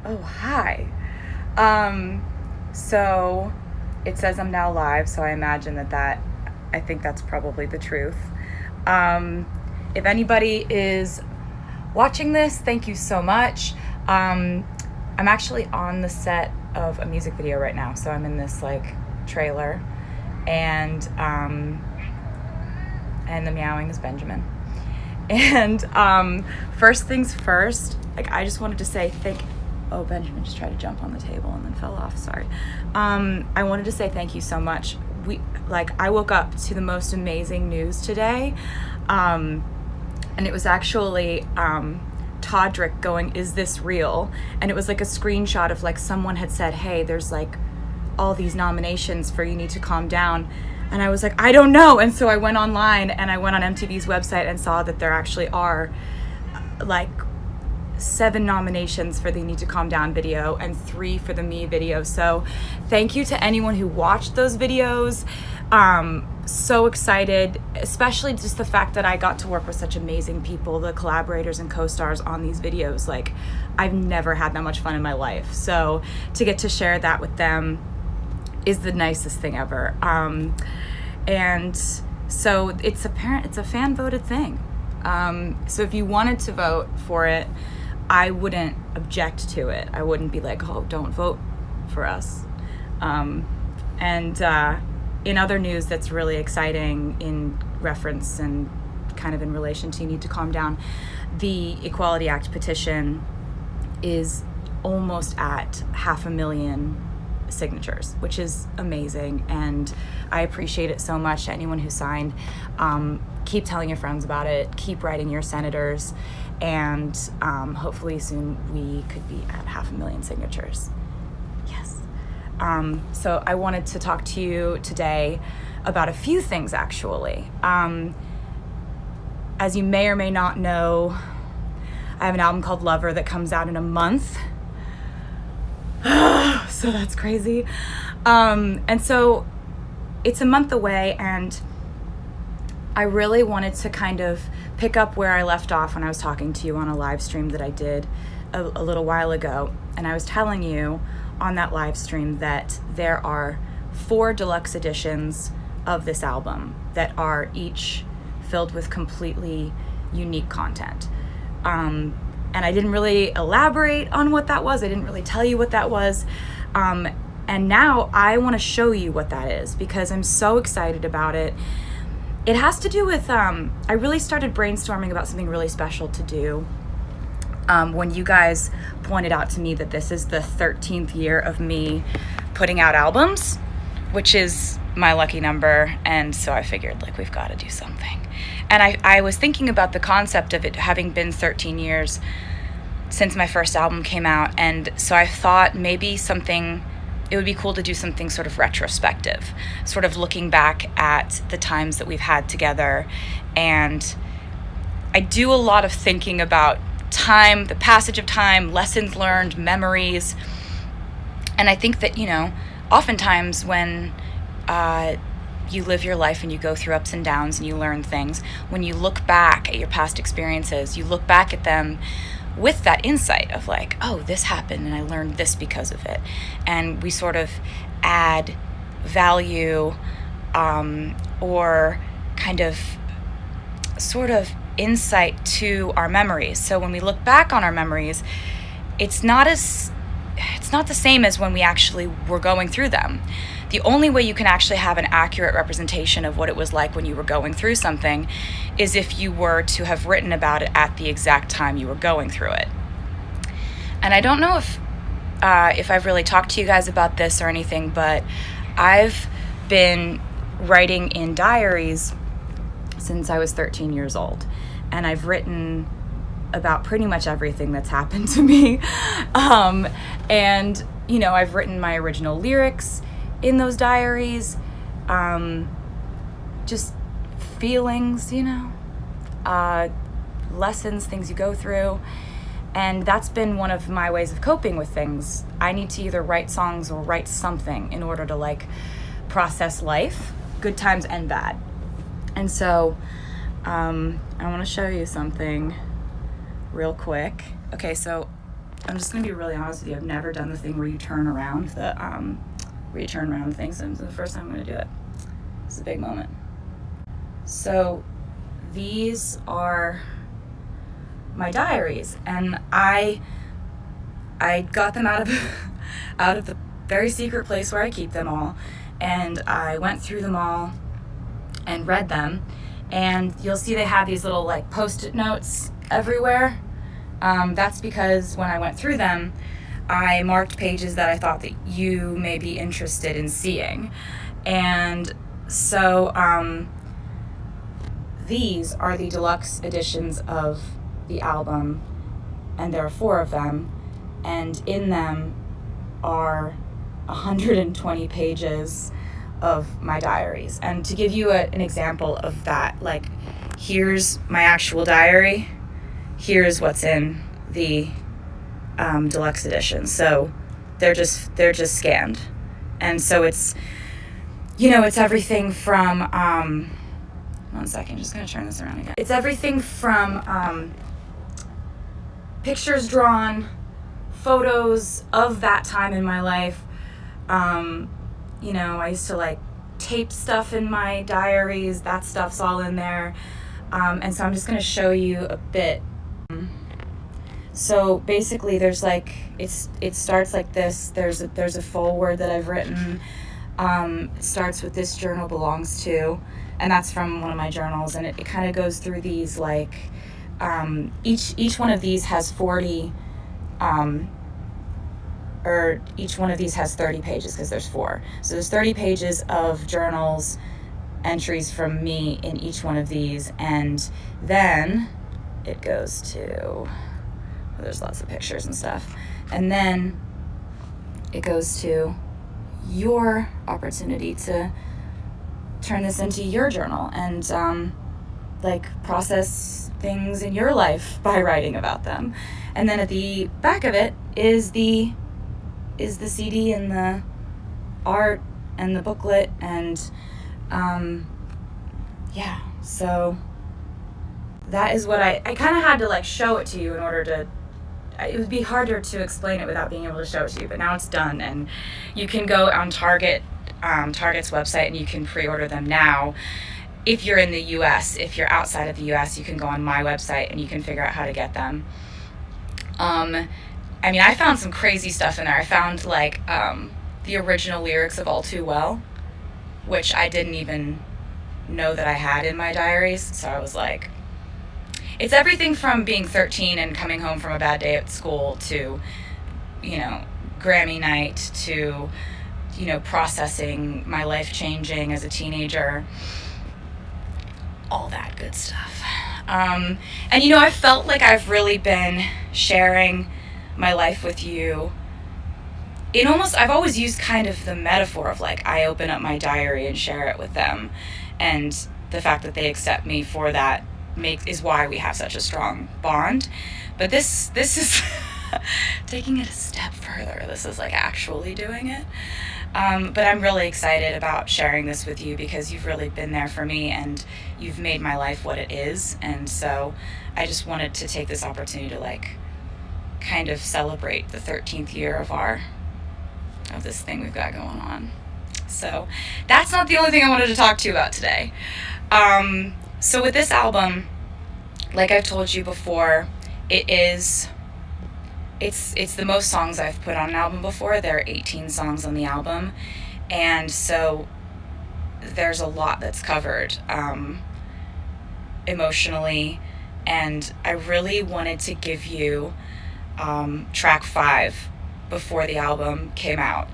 Oh, hi. So it says I'm now live, so I imagine I think that's probably the truth. Um, if anybody is watching this, thank you so much. I'm actually on the set of a music video right now, so I'm in this like trailer, and and the meowing is Benjamin. And first things first, like I just wanted to say oh, Benjamin just tried to jump on the table and then fell off, sorry. I wanted to say thank you so much. I woke up to the most amazing news today, and it was actually Todrick going, "Is this real?" And it was like a screenshot of like someone had said, "Hey, there's like all these nominations for You Need to Calm Down." And I was like, I don't know. And so I went online and I went on MTV's website and saw that there actually are like 7 nominations for the You Need to Calm Down video and 3 for the Me video. So thank you to anyone who watched those videos. So excited, especially just the fact that I got to work with such amazing people, the collaborators and co-stars on these videos. Like, I've never had that much fun in my life. So to get to share that with them is the nicest thing ever. And so it's a fan voted thing. So if you wanted to vote for it, I wouldn't object to it. I wouldn't be like, oh, don't vote for us. In other news that's really exciting in reference and kind of in relation to You Need to Calm Down, the Equality Act petition is almost at 500,000 signatures, which is amazing, and I appreciate it so much. To anyone who signed, keep telling your friends about it, keep writing your senators, and hopefully soon we could be at 500,000 signatures. Yes. So I wanted to talk to you today about a few things, actually. As you may or may not know, I have an album called Lover that comes out in a month. So that's crazy. And so it's a month away, and I really wanted to kind of pick up where I left off when I was talking to you on a live stream that I did a little while ago. And I was telling you on that live stream that there are 4 deluxe editions of this album that are each filled with completely unique content. And I didn't really elaborate on what that was. I didn't really tell you what that was. And now I want to show you what that is because I'm so excited about it. It has to do with, I really started brainstorming about something really special to do when you guys pointed out to me that this is the 13th year of me putting out albums, which is my lucky number. And so I figured, like, we've got to do something. And I was thinking about the concept of it having been 13 years since my first album came out. And so I thought maybe it would be cool to do something sort of retrospective, sort of looking back at the times that we've had together. And I do a lot of thinking about time, the passage of time, lessons learned, memories. And I think that, oftentimes when you live your life and you go through ups and downs and you learn things, when you look back at your past experiences, you look back at them with that insight of like, oh, this happened and I learned this because of it. And we sort of add value or kind of sort of insight to our memories. So when we look back on our memories, it's not the same as when we actually were going through them. The only way you can actually have an accurate representation of what it was like when you were going through something is if you were to have written about it at the exact time you were going through it. And I don't know if I've really talked to you guys about this or anything, but I've been writing in diaries since I was 13 years old. And I've written about pretty much everything that's happened to me. I've written my original lyrics in those diaries, just feelings, lessons, things you go through. And that's been one of my ways of coping with things. I need to either write songs or write something in order to like process life, good times and bad. And so I want to show you something real quick. Okay, so I'm just gonna be really honest with you. I've never done the thing where you turn around the thing. So this is the first time I'm gonna do it. It's a big moment. So these are my diaries, and I got them out of the very secret place where I keep them all, and I went through them all and read them, and you'll see they have these little like post-it notes everywhere. That's because when I went through them, I marked pages that I thought that you may be interested in seeing. And so these are the deluxe editions of the album, and there are 4 of them, and in them are 120 pages of my diaries. And to give you an example of that, like, here's my actual diary, here's what's in the deluxe edition. So they're just scanned, and so it's, you know, it's everything from 1 second, just gonna turn this around again. It's everything from pictures drawn, photos of that time in my life. You know, I used to like tape stuff in my diaries. That stuff's all in there. And so I'm just gonna show you a bit. So basically there's like, it starts like this. There's a foreword that I've written. It starts with "This journal belongs to," and that's from one of my journals, and it kind of goes through these like, each one of these has 40, or each one of these has 30 pages because there's 4. So there's 30 pages of journals, entries from me in each one of these, and then it goes to, there's lots of pictures and stuff, and then it goes to your opportunity to turn this into your journal and like process things in your life by writing about them. And then at the back of it is the CD and the art and the booklet, and yeah, so that is what I kind of had to like show it to you in order to, it would be harder to explain it without being able to show it to you, but now it's done, and you can go on Target's website and you can pre-order them now. If you're in the US, if you're outside of the US, you can go on my website and you can figure out how to get them. I mean, I found some crazy stuff in there. I found like the original lyrics of All Too Well, which I didn't even know that I had in my diaries. So I was like, it's everything from being 13 and coming home from a bad day at school to, you know, Grammy night to, you know, processing my life changing as a teenager, all that good stuff. And, you know, I felt like I've really been sharing my life with you in almost, I've always used kind of the metaphor of like, I open up my diary and share it with them. And the fact that they accept me for that is why we have such a strong bond. But this is taking it a step further. This is like actually doing it. But I'm really excited about sharing this with you because you've really been there for me and you've made my life what it is. And so I just wanted to take this opportunity to like kind of celebrate the 13th year of this thing we've got going on. So that's not the only thing I wanted to talk to you about today. So with this album, like I've told you before, it's the most songs I've put on an album before. There are 18 songs on the album, and so there's a lot that's covered emotionally, and I really wanted to give you track 5 before the album came out.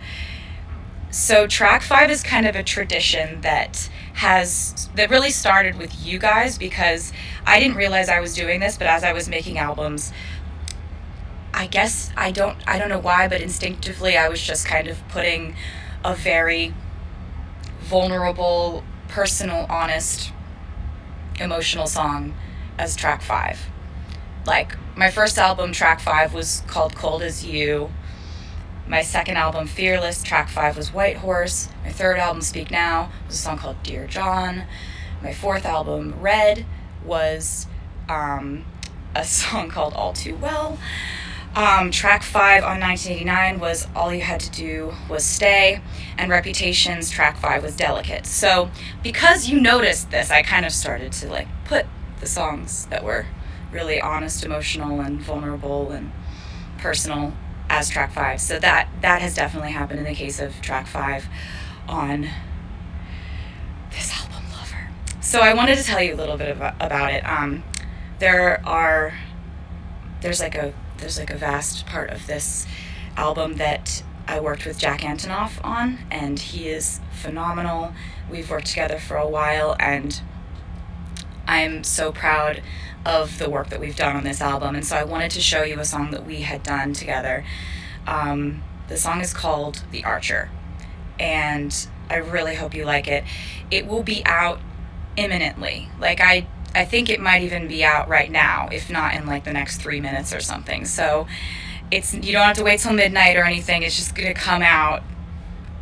So track 5 is kind of a tradition that really started with you guys, because I didn't realize I was doing this, but as I was making albums, I guess I don't know why, but instinctively I was just kind of putting a very vulnerable, personal, honest, emotional song as track 5. Like, my first album, track 5, was called Cold As You. My second album, Fearless, track 5 was White Horse. My third album, Speak Now, was a song called Dear John. My fourth album, Red, was a song called All Too Well. Track 5 on 1989 was All You Had to Do Was Stay, and Reputation's track 5 was Delicate. So because you noticed this, I kind of started to like put the songs that were really honest, emotional, and vulnerable and personal as track 5. So that has definitely happened in the case of track 5 on this album, Lover. So I wanted to tell you a little bit about it. There's like a vast part of this album that I worked with Jack Antonoff on, and he is phenomenal. We've worked together for a while, and I'm so proud of the work that we've done on this album. And so I wanted to show you a song that we had done together. The song is called The Archer, and I really hope you like it. It will be out imminently. Like I think it might even be out right now, if not in like the next 3 minutes or something. So you don't have to wait till midnight or anything. It's just gonna come out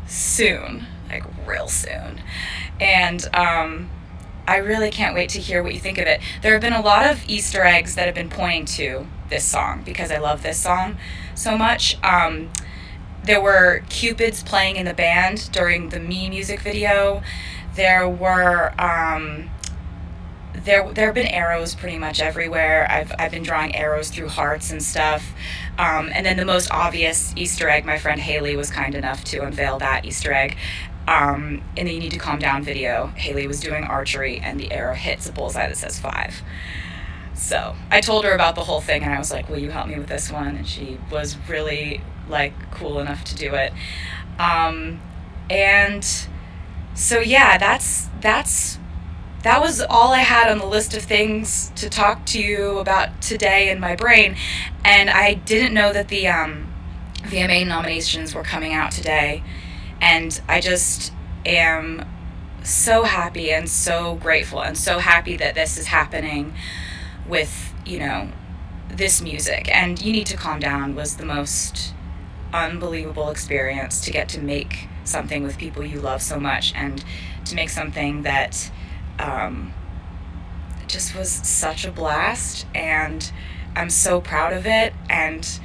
soon, like real soon. And I really can't wait to hear what you think of it. There have been a lot of Easter eggs that have been pointing to this song because I love this song so much. There were cupids playing in the band during the Me music video. There have been arrows pretty much everywhere. I've been drawing arrows through hearts and stuff. And then the most obvious Easter egg, my friend Haley was kind enough to unveil that Easter egg. In the You Need to Calm Down video, Haley was doing archery and the arrow hits a bullseye that says 5. So I told her about the whole thing and I was like, will you help me with this one? And she was really like cool enough to do it. And so yeah, that was all I had on the list of things to talk to you about today in my brain. And I didn't know that the VMA nominations were coming out today. And I just am so happy and so grateful and so happy that this is happening with, this music. And You Need to Calm Down was the most unbelievable experience to get to make something with people you love so much and to make something that just was such a blast, and I'm so proud of it, and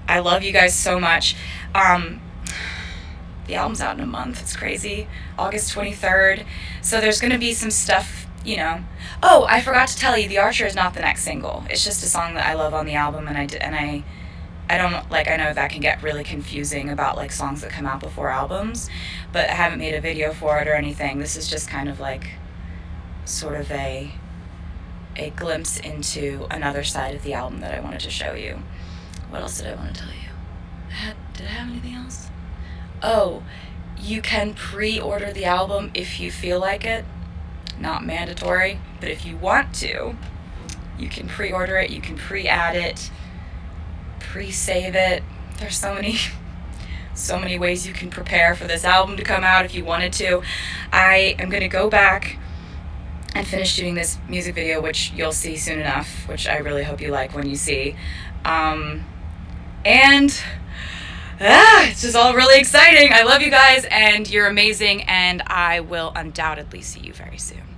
I love you guys so much. The album's out in a month. It's crazy. August 23rd. So there's going to be some stuff, Oh, I forgot to tell you, The Archer is not the next single. It's just a song that I love on the album, and I don't like. I know that can get really confusing about like songs that come out before albums, but I haven't made a video for it or anything. This is just kind of like sort of a glimpse into another side of the album that I wanted to show you. What else did I want to tell you? Did I have anything else? Oh, you can pre-order the album if you feel like it. Not mandatory, but if you want to, you can pre-order it, you can pre-add it, pre-save it. There's so many ways you can prepare for this album to come out if you wanted to. I am going to go back and finish shooting this music video, which you'll see soon enough, which I really hope you like when you see. It's just all really exciting. I love you guys, and you're amazing, and I will undoubtedly see you very soon.